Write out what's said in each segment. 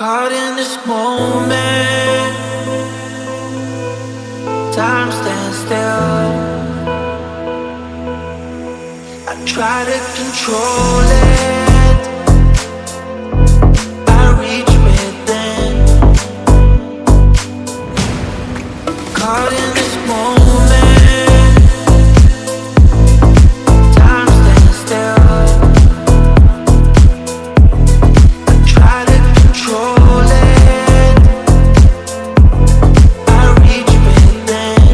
Caught in this moment, time stands still. I try to control it, I reach within. Caught in this moment, time stands still. I try to control it, I reach within.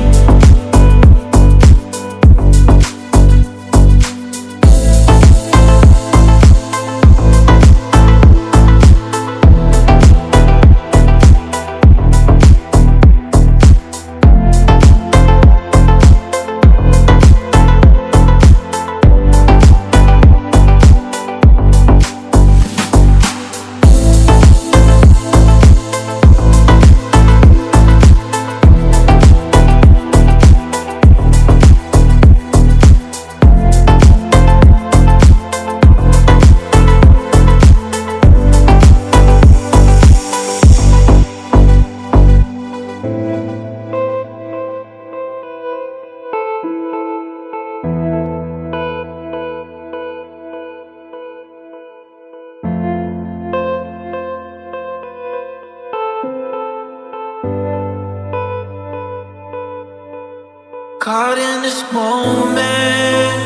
Caught in this moment,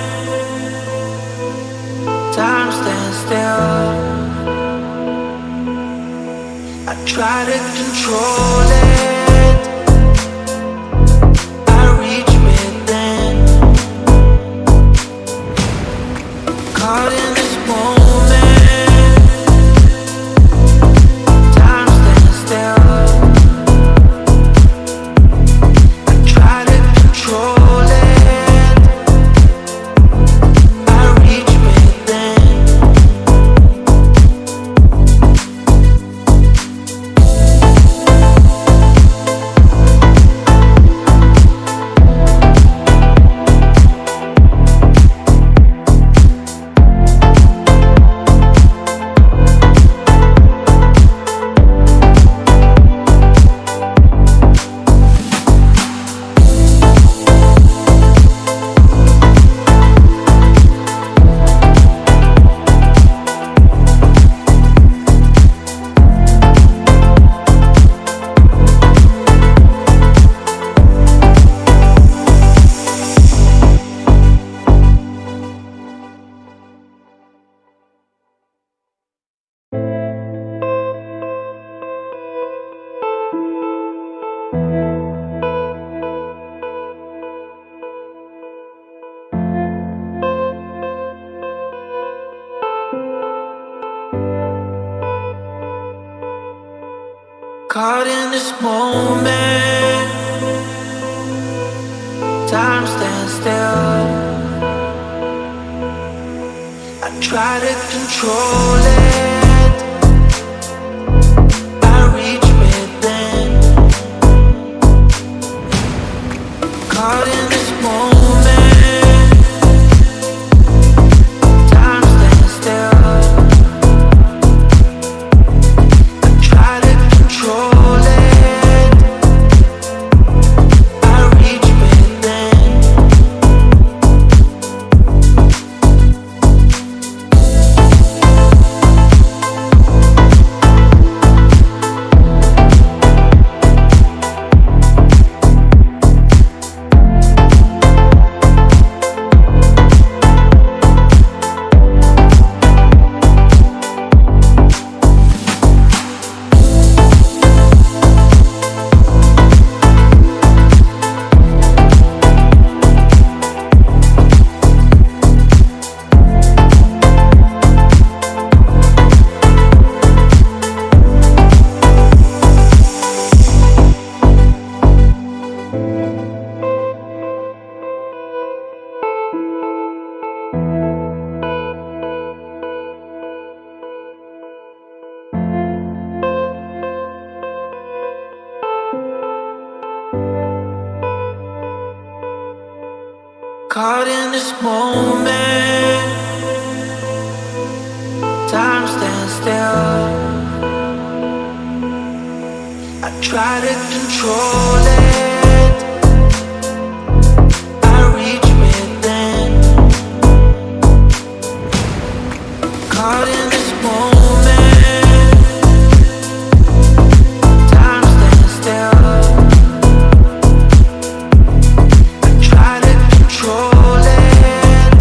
time stands still. I try to control it, I reach within. Caught in this moment, time stands still. I try to control it, I reach within. Caught in this moment, time stands still. I try to control it, I reach within. Caught in this moment, time stands still. I try to control it, I reach within. Caught in this moment, time stands still. try to control it. I reach within, caught in this moment. Time stands still. I try to control it.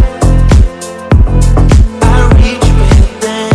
I reach within.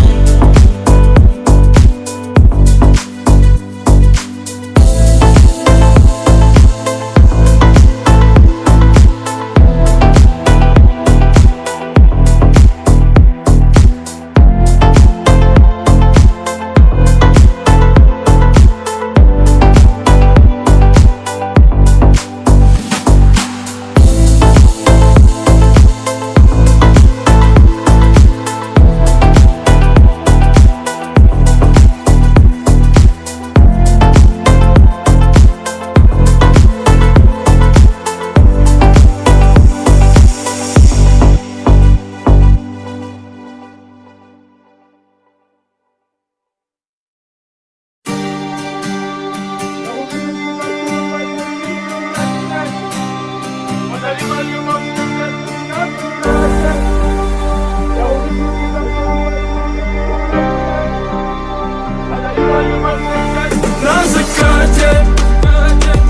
На закате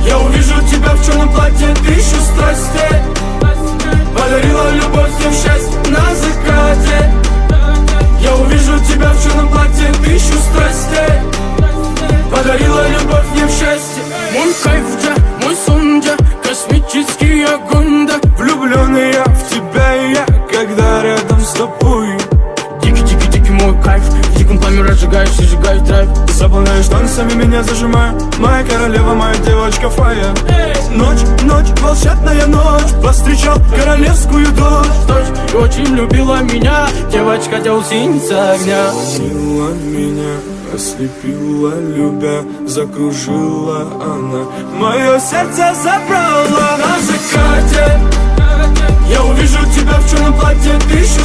я увижу тебя в черном платье, тысячу страстей. Подарила любовь мне в счастье. На закате я увижу тебя в черном платье, тысячу страстей. Подарила любовь мне в счастье. Мой кайф да, мой сон да, космический огонь да. Влюбленный я в тебя и я, когда рядом с тобой. Дикий мой кайф, в диком пламени разжигаешь и сжигаешь драйв. Заполняешь танцами, меня зажимая. Моя королева, моя девочка фая. Ночь, волшебная ночь. Повстречал королевскую дочь. И очень любила меня девочка, девственница огня. Манила меня, ослепила, любя, закружила она. Мое сердце забрала. На закате я увижу тебя в черном платье, тысячу